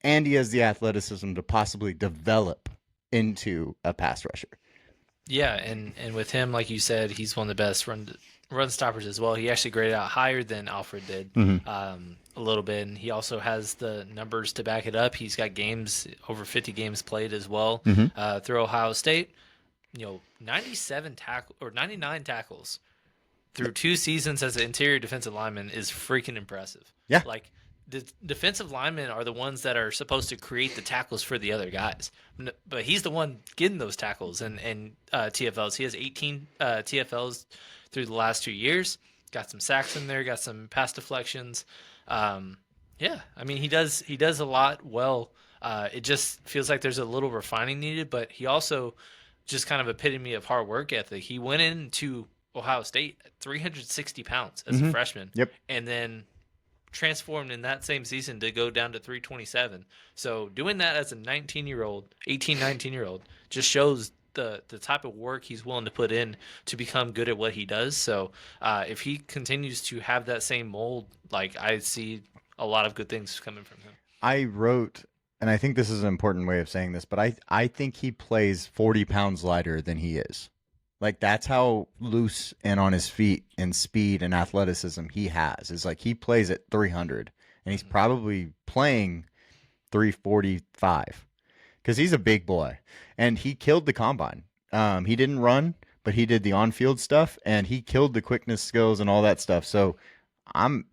and he has the athleticism to possibly develop into a pass rusher. Yeah, and with him, like you said, he's one of the best run stoppers as well. He actually graded out higher than Alfred did, a little bit, and he also has the numbers to back it up. He's got games over 50 games played as well through Ohio State. 97 tackle or 99 tackles through 2 seasons as an interior defensive lineman is freaking impressive. Yeah. Like the defensive linemen are the ones that are supposed to create the tackles for the other guys, but he's the one getting those tackles and TFLs. He has 18 TFLs through the last 2 years. Got some sacks in there. Got some pass deflections. Yeah, I mean he does a lot well. It just feels like there's a little refining needed, but he also just kind of epitome of hard work ethic. He went into Ohio State at 360 pounds as a freshman. Yep. And then transformed in that same season to go down to 327. So doing that as a 19-year-old, 18, 19-year-old just shows the type of work he's willing to put in to become good at what he does. So if he continues to have that same mold, like I see a lot of good things coming from him. I wrote, and I think this is an important way of saying this, but I think he plays 40 pounds lighter than he is. Like that's how loose and on his feet and speed and athleticism he has. Is like he plays at 300 and he's probably playing 345 because he's a big boy and he killed the combine. He didn't run, but he did the on-field stuff and he killed the quickness skills and all that stuff. So I'm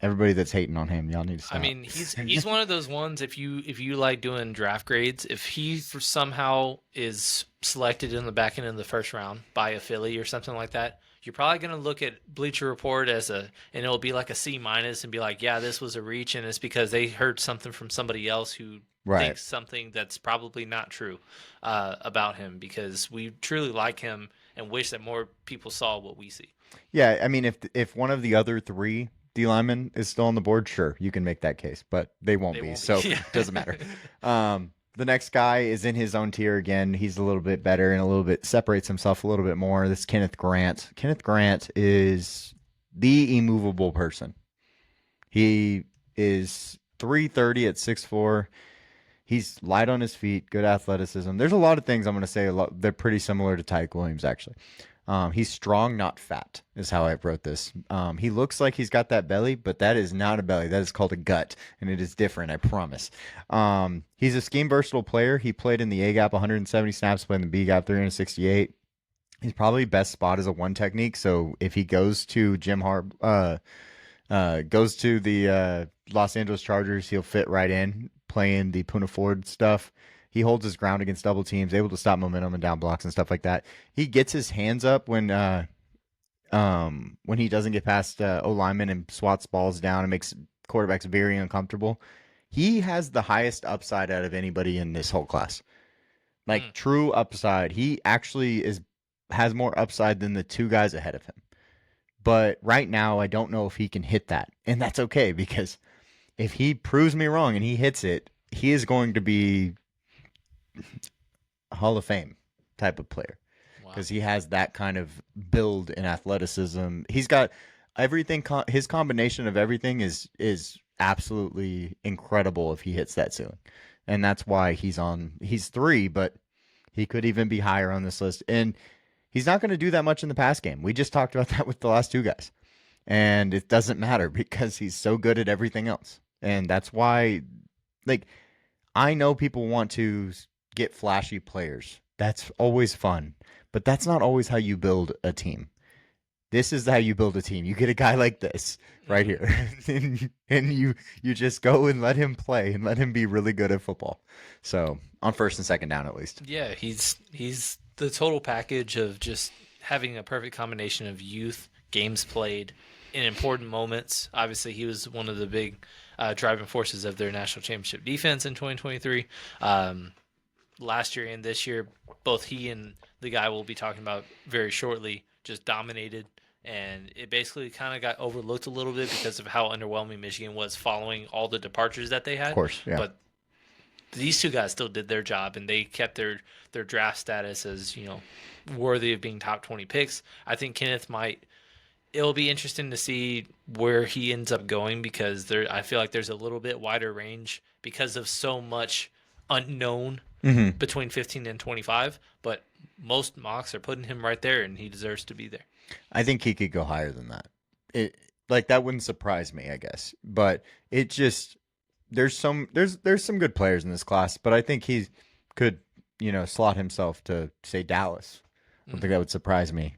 everybody that's hating on him, y'all need to stop. I mean, he's one of those ones. If you like doing draft grades, if he somehow is selected in the back end of the first round by a Philly or something like that, you're probably going to look at Bleacher Report and it'll be like a C minus and be like, yeah, this was a reach, and it's because they heard something from somebody else who thinks something that's probably not true about him because we truly like him and wish that more people saw what we see. Yeah, I mean, if one of the other three D lineman is still on the board, sure, you can make that case, but they won't be, so it doesn't matter. The next guy is in his own tier again. He's a little bit better and a little bit separates himself a little bit more. This is Kenneth Grant. Kenneth Grant is the immovable person. He is 330 at 6'4". He's light on his feet, good athleticism. There's a lot of things I'm going to say. They're pretty similar to Tyke Williams, actually. He's strong, not fat, is how I wrote this. He looks like he's got that belly, but that is not a belly. That is called a gut, and it is different, I promise. He's a scheme versatile player. He played in the A gap 170 snaps, played in the B gap 368. He's probably best spot as a one technique. So if he goes to goes to the Los Angeles Chargers, he'll fit right in playing the Puna Ford stuff. He holds his ground against double teams, able to stop momentum and down blocks and stuff like that. He gets his hands up when he doesn't get past O lineman and swats balls down and makes quarterbacks very uncomfortable. He has the highest upside out of anybody in this whole class. Like true upside. He actually has more upside than the two guys ahead of him. But right now, I don't know if he can hit that. And that's okay because if he proves me wrong and he hits it, he is going to be Hall of Fame type of player because he has that kind of build and athleticism. He's got everything. His combination of everything is absolutely incredible if he hits that ceiling, and that's why he's 3, but he could even be higher on this list. And he's not going to do that much in the pass game. We just talked about that with the last two guys, and it doesn't matter because he's so good at everything else, and that's why like I know people want to get flashy players. That's always fun, but that's not always how you build a team. This is how you build a team. You get a guy like this right Hmm. here, and you just go and let him play and let him be really good at football. So on first and second down, at least. Yeah, he's the total package of just having a perfect combination of youth, games played, in important moments. Obviously, he was one of the big driving forces of their national championship defense in 2023. Last year and this year, both he and the guy we'll be talking about very shortly just dominated. And it basically kind of got overlooked a little bit because of how underwhelming Michigan was following all the departures that they Of had. course, yeah. But these two guys still did their job and they kept their draft status as worthy of being top 20 picks. I think Kenneth might. It'll be interesting to see where he ends up going because I feel like there's a little bit wider range because of so much unknown Hmm. between 15 and 25. But most mocks are putting him right there, and he deserves to be there. I think he could go higher than that. It like that wouldn't surprise me, I guess. But it just there's some good players in this class, but I think he could slot himself to say Dallas. I don't think Hmm. that would surprise me.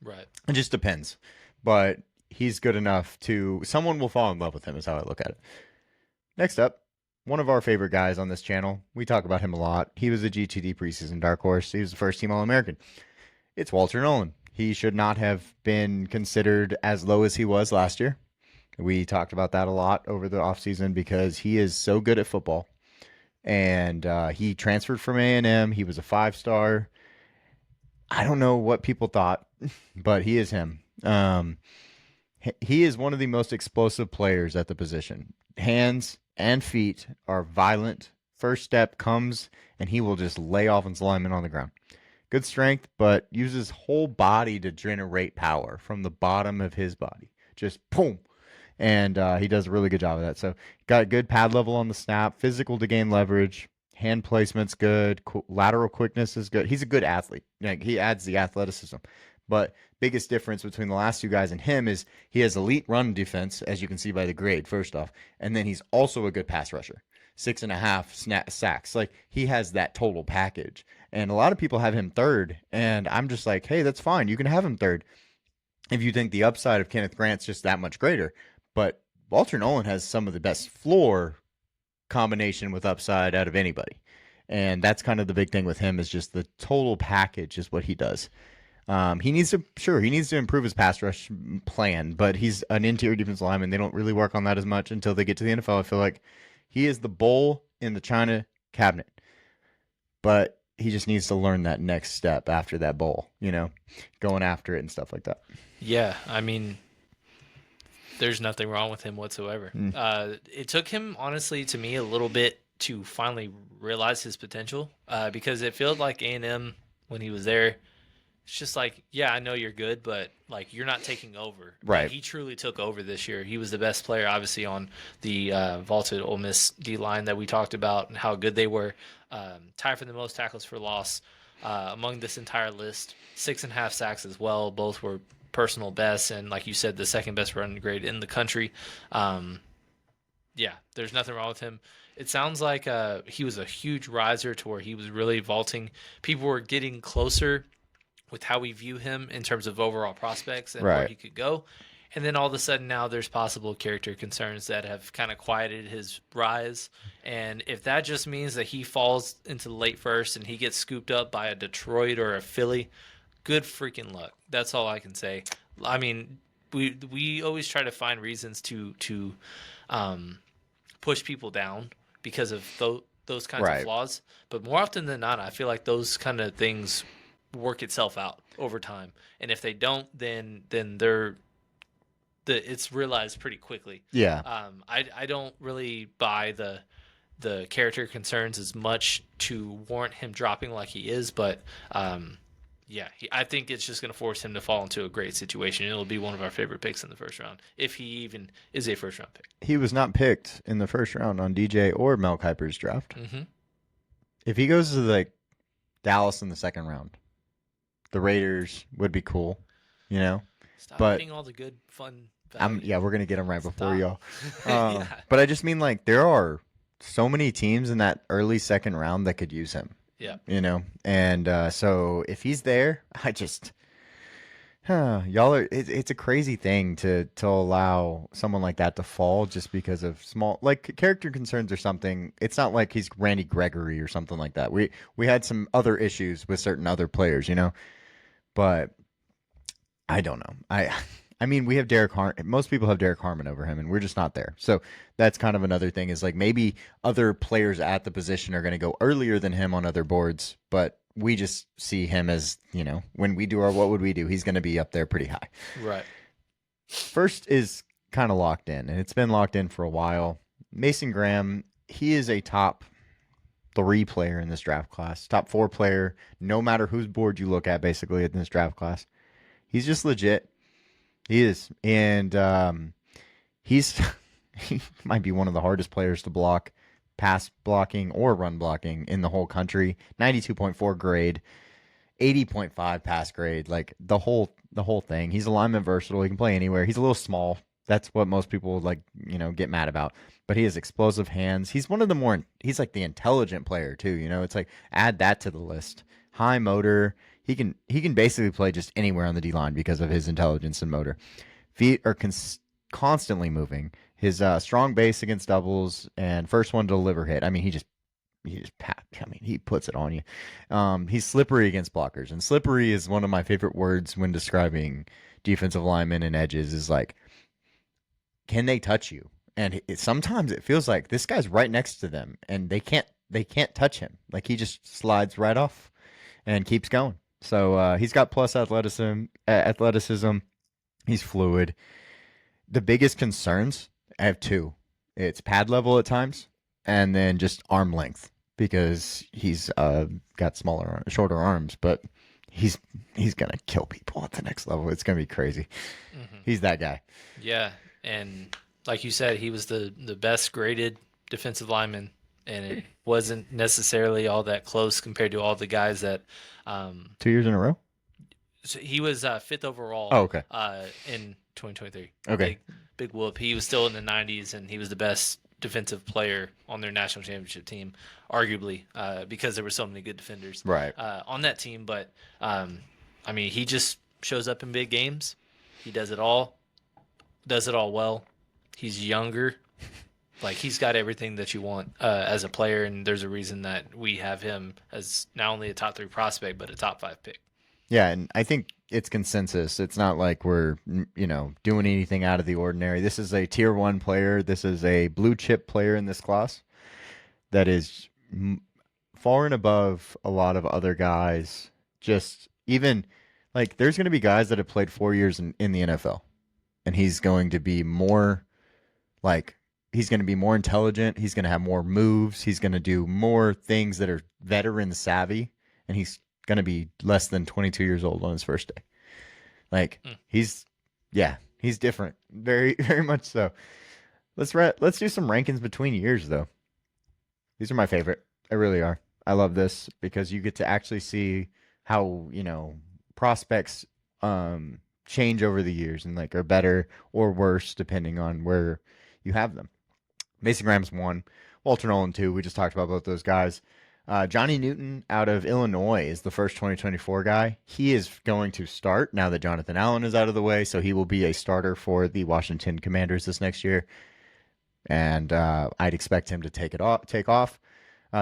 Right. It just depends. But he's good enough to someone will fall in love with him is how I look at it. Next up, one of our favorite guys on this channel. We talk about him a lot. He was a GTD preseason dark horse. He was the first team All American. It's Walter Nolan. He should not have been considered as low as he was last year. We talked about that a lot over the offseason because he is so good at football. And he transferred from A&M. He was a 5-star. I don't know what people thought, but he is him. He is one of the most explosive players at the position. Hands and feet are violent. First step comes, and he will just lay off his lineman on the ground. Good strength, but uses whole body to generate power from the bottom of his body. Just boom. And he does a really good job of that. So got a good pad level on the snap, physical to gain leverage, hand placement's good, lateral quickness is good. He's a good athlete. Like, he adds the athleticism. But biggest difference between the last two guys and him is he has elite run defense, as you can see by the grade, first off, and then he's also a good pass rusher. 6.5 sacks. Like, he has that total package. And a lot of people have him third, and I'm just like, hey, that's fine. You can have him third if you think the upside of Kenneth Grant's just that much greater. But Walter Nolan has some of the best floor combination with upside out of anybody. And that's kind of the big thing with him is just the total package is what he does. He needs to improve his pass rush plan, but he's an interior defensive lineman. They don't really work on that as much until they get to the NFL. I feel like he is the bull in the china cabinet, but he just needs to learn that next step after that bowl, going after it and stuff like that. Yeah, I mean, there's nothing wrong with him whatsoever. Mm. It took him, honestly, to me, a little bit to finally realize his potential because it felt like A&M when he was there. It's just like, yeah, I know you're good, but like you're not taking over. Right. And he truly took over this year. He was the best player, obviously, on the vaulted Ole Miss D line that we talked about and how good they were. Tied for the most tackles for loss among this entire list. 6.5 sacks as well. Both were personal best, and like you said, the second best run grade in the country. Yeah, there's nothing wrong with him. It sounds like he was a huge riser to where he was really vaulting. People were getting closer with how we view him in terms of overall prospects and where Right. he could go. And then all of a sudden now there's possible character concerns that have kind of quieted his rise. And if that just means that he falls into the late first and he gets scooped up by a Detroit or a Philly, good freaking luck. That's all I can say. I mean, we always try to find reasons to push people down because of those kinds of Right. flaws. But more often than not, I feel like those kind of things work itself out over time. And if they don't, then it's realized pretty quickly. Yeah. I don't really buy the character concerns as much to warrant him dropping like he is, but yeah, I think it's just going to force him to fall into a great situation. It'll be one of our favorite picks in the first round, if he even is a first round pick. He was not picked in the first round on DJ or Mel Kiper's draft. Mm-hmm. If he goes to like Dallas in the second round, the Raiders would be cool, Stop But hitting all the good, fun value. we're gonna get him right before Stop. y'all. Yeah. But I just mean like there are so many teams in that early second round that could use him, Yeah. and so if he's there, I just y'all are it's a crazy thing to allow someone like that to fall just because of small like character concerns or something. It's not like he's Randy Gregory or something like that. We had some other issues with certain other players, but I don't know. I mean, we have Derek Harmon. Most people have Derek Harmon over him, and we're just not there. So that's kind of another thing. Is like maybe other players at the position are going to go earlier than him on other boards, but we just see him as when we do our what would we do, he's going to be up there pretty high. Right. First is kind of locked in, and it's been locked in for a while. Mason Graham, he is a top 3 player in this draft class, top 4 player, no matter whose board you look at, basically in this draft class. He's just legit. He is, and he's he might be one of the hardest players to block, pass blocking or run blocking in the whole country. 92.4 grade, 80.5 pass grade, like the whole thing. He's a lineman versatile. He can play anywhere. He's a little small. That's what most people like, get mad about. But he has explosive hands. He's one of the more. He's like the intelligent player too. It's like add that to the list. High motor. He can basically play just anywhere on the D line because of his intelligence and motor. Feet are constantly moving. His strong base against doubles and first one to deliver hit. I mean, he puts it on you. He's slippery against blockers, and slippery is one of my favorite words when describing defensive linemen and edges. Is like, can they touch you? And sometimes it feels like this guy's right next to them, and they can't touch him. Like he just slides right off and keeps going. So he's got plus athleticism. He's fluid. The biggest concerns, I have 2. It's pad level at times, and then just arm length because he's got shorter arms, but he's gonna kill people at the next level. It's gonna be crazy. Hmm. He's that guy. Yeah, and like you said, he was the best graded defensive lineman, and it wasn't necessarily all that close compared to all the guys that. 2 years in a row. So he was 5th overall Oh, okay. in 2023. Okay. Big whoop. He was still in the 90s, and he was the best defensive player on their national championship team, arguably, because there were so many good defenders Right. on that team. But I mean, he just shows up in big games. He does it all well. He's younger. Like he's got everything that you want as a player, and there's a reason that we have him as not only a top 3 prospect but a top 5 pick. Yeah, and I think it's consensus. It's not like we're, doing anything out of the ordinary. This is a tier 1 player. This is a blue chip player in this class that is far and above a lot of other guys. Just even like there's going to be guys that have played 4 years in the NFL, and he's going to be more like he's going to be more intelligent. He's going to have more moves. He's going to do more things that are veteran savvy, and he's going to be less than 22 years old on his first day. Like he's different, very very much so. Let's do some rankings between years though. These are my favorite. They really are. I love this because you get to actually see how prospects change over the years and like are better or worse depending on where you have them. Mason Graham's 1, Walter Nolan 2. We just talked about both those guys. Johnny Newton out of Illinois is the first 2024 guy. He is going to start now that Jonathan Allen is out of the way, so he will be a starter for the Washington Commanders this next year. And I'd expect him to take off.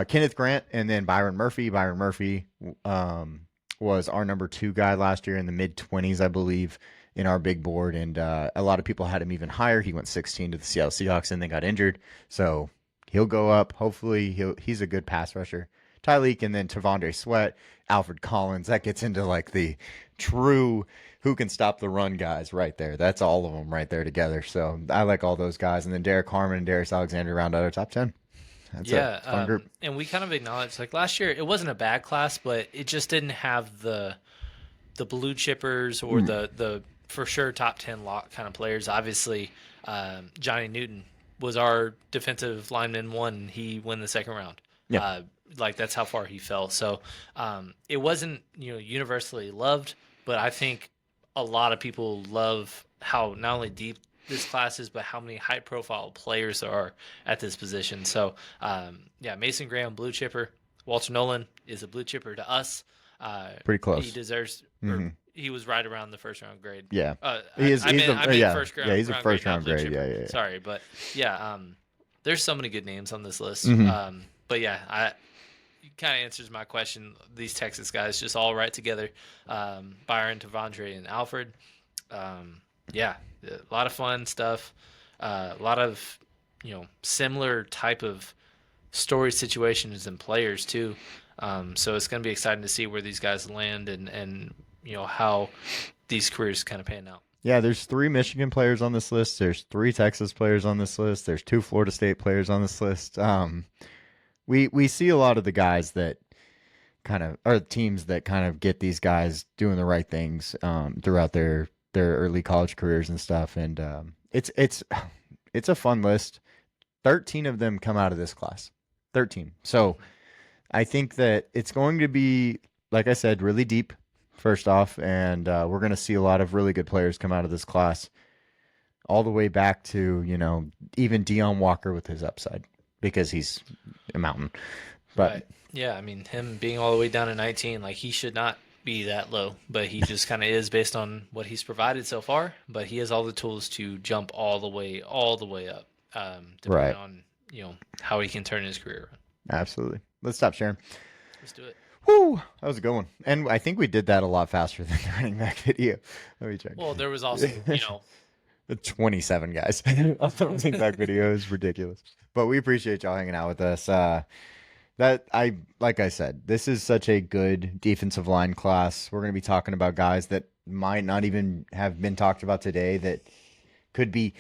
Kenneth Grant and then Byron Murphy. Byron Murphy was our number 2 guy last year in the mid-20s, I believe, in our big board, and a lot of people had him even higher. He went 16 to the Seattle Seahawks and then got injured, so he'll go up. Hopefully, he's a good pass rusher. Tyleek and then Tavondre Sweat, Alfred Collins. That gets into like the true who can stop the run guys right there. That's all of them right there together. So I like all those guys. And then Derek Harmon and Darius Alexander round out our top 10. That's a fun group. And we kind of acknowledged like last year it wasn't a bad class, but it just didn't have the blue chippers or the for sure top 10 lock kind of players. Obviously, Johnny Newton was our defensive lineman 1. He won the second round. Yeah. Like that's how far he fell. So it wasn't universally loved, but I think a lot of people love how not only deep this class is, but how many high profile players there are at this position. So, yeah, Mason Graham, blue chipper. Walter Nolan is a blue chipper to us. Pretty He close. deserves, or Hmm. he was right around the first round grade. Yeah. He is. He's a I mean yeah. first Yeah. He's a round grade, first not round blue grade. chipper. Yeah. Yeah. Sorry, but yeah, there's so many good names on this list. Yeah. But yeah, it kind of answers my question. These Texas guys just all right together. Byron, Tavondre, and Alfred. Yeah, a lot of fun stuff. A lot of similar type of story situations and players too. So it's going to be exciting to see where these guys land and how these careers kind of pan out. Yeah, there's 3 Michigan players on this list. There's 3 Texas players on this list. There's 2 Florida State players on this list. We see a lot of the guys that kind of are teams that kind of get these guys doing the right things throughout their early college careers and stuff. And it's a fun list. 13 of them come out of this class. 13. So I think that it's going to be, like I said, really deep. First off, and we're going to see a lot of really good players come out of this class, all the way back to even Deion Walker with his upside because he's a mountain. But right. Yeah, I mean him being all the way down to 19, like he should not be that low, but he just kind of is based on what he's provided so far. But he has all the tools to jump all the way up, depending right, on how he can turn his career around. Absolutely. Let's stop sharing. Let's do it. Whoo, that was a good one. And I think we did that a lot faster than the running back video. Let me check. Well, there was also, 27 guys. The running back video is ridiculous. But we appreciate y'all hanging out with us. Like I said, this is such a good defensive line class. We're going to be talking about guys that might not even have been talked about today that could be.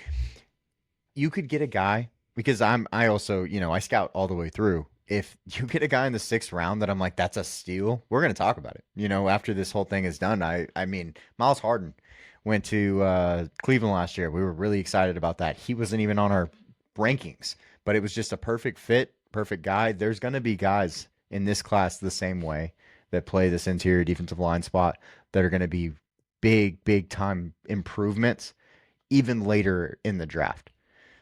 You could get a guy because I also, I scout all the way through. If you get a guy in the 6th round that I'm like, that's a steal, we're going to talk about it. After this whole thing is done, I mean, Miles Harden went to Cleveland last year. We were really excited about that. He wasn't even on our rankings, but it was just a perfect fit, perfect guy. There's going to be guys in this class the same way that play this interior defensive line spot that are going to be big time improvements even later in the draft.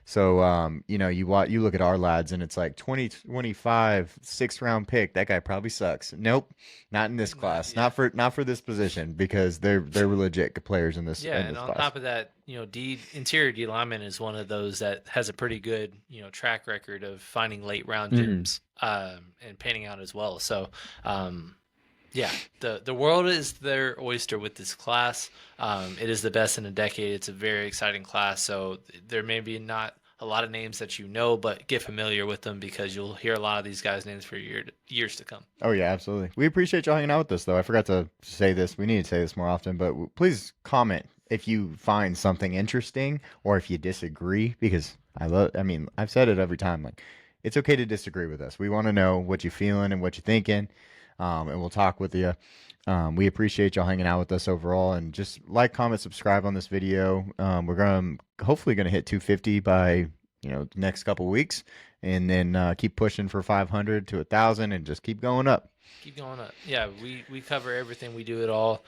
So, you look at our lads and it's like 2025 6th round pick. That guy probably sucks. Nope, not in this class. Yeah. Not for this position because they're legit players in this. Yeah, in and this on class. top of that, interior D lineman is one of those that has a pretty good track record of finding late round gems and panning out as well. So, yeah, the world is their oyster with this class. It is the best in a decade. It's a very exciting class. So there may be not a lot of names that but get familiar with them because you'll hear a lot of these guys' names for years to come. Oh yeah, absolutely. We appreciate y'all hanging out with us, though. I forgot to say this. We need to say this more often, but please comment if you find something interesting or if you disagree, because I've said it every time. Like, it's okay to disagree with us. We want to know what you're feeling and what you're thinking. And we'll talk with you. We appreciate y'all hanging out with us overall, and just like, comment, subscribe on this video. We're hopefully gonna hit 250 by the next couple weeks, and then keep pushing for 500 to 1,000, and just keep going up. Keep going up. Yeah, we cover everything. We do it all.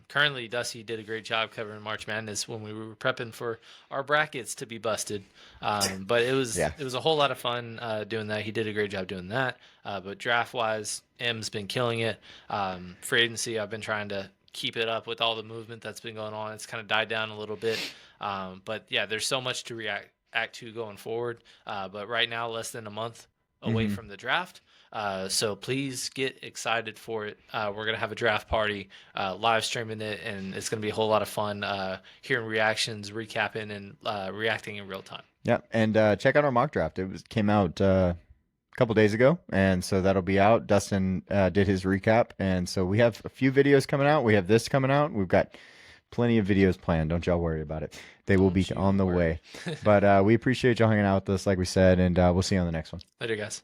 Currently, Dusty did a great job covering March Madness when we were prepping for our brackets to be busted. But it was a whole lot of fun doing that. He did a great job doing that. But draft-wise, M's been killing it. Free agency, I've been trying to keep it up with all the movement that's been going on. It's kind of died down a little bit. But yeah, there's so much to react to going forward. But right now, less than a month away from the draft. So please get excited for it. We're going to have a draft party, live streaming it, and it's going to be a whole lot of fun hearing reactions, recapping, and reacting in real time. Yeah, and check out our mock draft. It came out a couple days ago, and so that'll be out. Dustin did his recap, and so we have a few videos coming out. We have this coming out. We've got plenty of videos planned. Don't y'all worry about it. They will be on the way. But we appreciate y'all hanging out with us, like we said, and we'll see you on the next one. Later, guys.